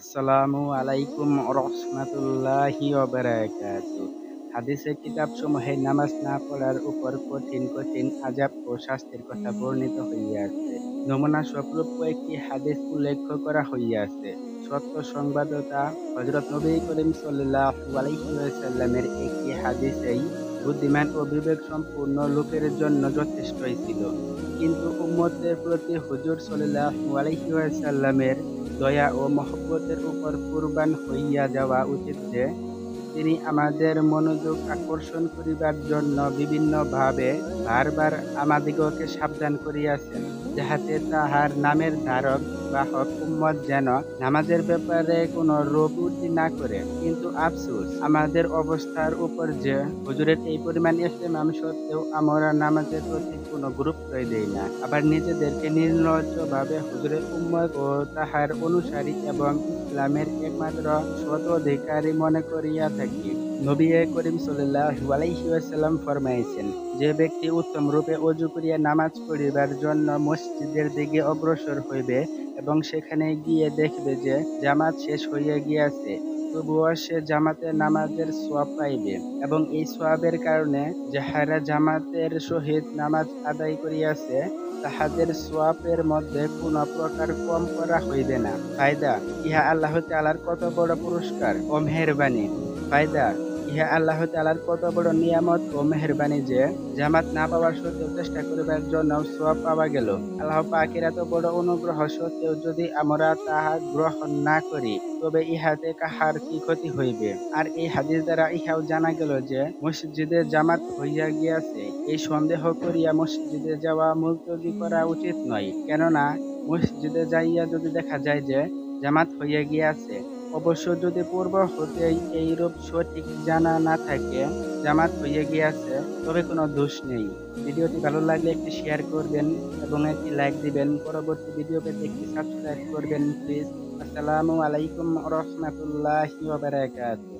আসসালামু আলাইকুম রহমাতুল্লাহি ওয়া বারাকাতুহু। হাদিসের কিতাবসমূহে নামাজ না পড়ার উপর কঠিন কঠিন আযাব ও শাস্তির কথা বর্ণিত হইয়াছে। নমুনা স্বরূপ কয়েকটি হাদিস উল্লেখ করা হইয়াছে। সত্য সংবাদতা হযরত নবী করিম সাল্লাল্লাহু আলাইহি ওয়াসাল্লামের একটি হাদিসেই বুদ্ধিমান ও বিবেক সম্পন্ন লোকের জন্য যথেষ্টই ছিল। কিন্তু উম্মতের প্রতি হুজুর সাল্লাল্লাহু আলাইহি ওয়াসাল্লামের দয়া ও মহব্বতের উপর কুরবান হইয়া যাওয়া উচিত যে, তিনি আমাদের মনোযোগ আকর্ষণ করিবার জন্য বিভিন্নভাবে বারবার আমাদিগকে সাবধান করিয়াছেন, যাহাতে তাহার নামের ধারক বাহক উম্মত যেন নামাজের ব্যাপারে কোনো রোবুটি না করে। কিন্তু আফসোস আমাদের অবস্থার উপর যে, হুজুরের এই পরিমাণ ইহতিমাম সত্ত্বেও আমরা নামাজের প্রতি কোনো গুরুত্বই দেই না। আবার নিজেদেরকে নির্লজ্জভাবে হুজুরের উম্মত ও তাহার অনুসারী এবং ইসলামের একমাত্র স্বত্বাধিকারী মনে করিয়া থাকি। নবী করিম সাল্লাল্লাহু আলাইহি ওয়াসাল্লাম ফরমাইয়াছেন, যে ব্যক্তি উত্তম রূপে ওযু করিয়া নামাজ পড়িবার জন্য মসজিদের দিকে অগ্রসর হইবে এবং সেখানে গিয়ে দেখবে যে জামাত শেষ হইয়া গিয়াছে, তবুও সে জামাতে নামাজের সওয়াব পাইবে এবং এই সওয়াবের কারণে যাহারা জামাতের সহিত নামাজ আদায় করিয়াছে তাহাদের সওয়াবের মধ্যে কোন প্রকার কম করা হইবে না। ফায়দা: ইহা আল্লাহ তাআলার কত বড় পুরস্কার ও মেহেরবানি। ফায়দা: ইহা আল্লাহ তাআলার কত বড় নিয়ামত ও মেহেরবানি যে জামাত না পাওয়ার সত্ত্বেও চেষ্টা করিবার জন্য সওয়াব পাওয়া গেল। আল্লাহ পাকের এত বড় অনুগ্রহ সত্ত্বেও যদি আমরা তাহা গ্রহণ না করি, তবে ইহাতে কাহার কি ক্ষতি হইবে? আর এই হাদিস দ্বারা ইহাও জানা গেল যে মসজিদে জামাত হইয়া গিয়াছে এই সন্দেহ করিয়া মসজিদে যাওয়া মুলতবি করা উচিত নয়। কেননা মসজিদে যাইয়া যদি দেখা যায় যে জামাত হইয়া গিয়াছে, অবশ্য যদি পূর্ব হতেই এইরূপ সঠিক জানা না থাকে জামাত হইয়া গিয়াছে, তবে কোনো দোষ নেই। ভিডিওটি ভালো লাগলে একটি শেয়ার করবেন এবং একটি লাইক দিবেন। পরবর্তী ভিডিও পেতে একটি সাবস্ক্রাইব করবেন প্লিজ। আসসালামু আলাইকুম রহমাতুল্লাহি ওয়া বারাকাতুহু।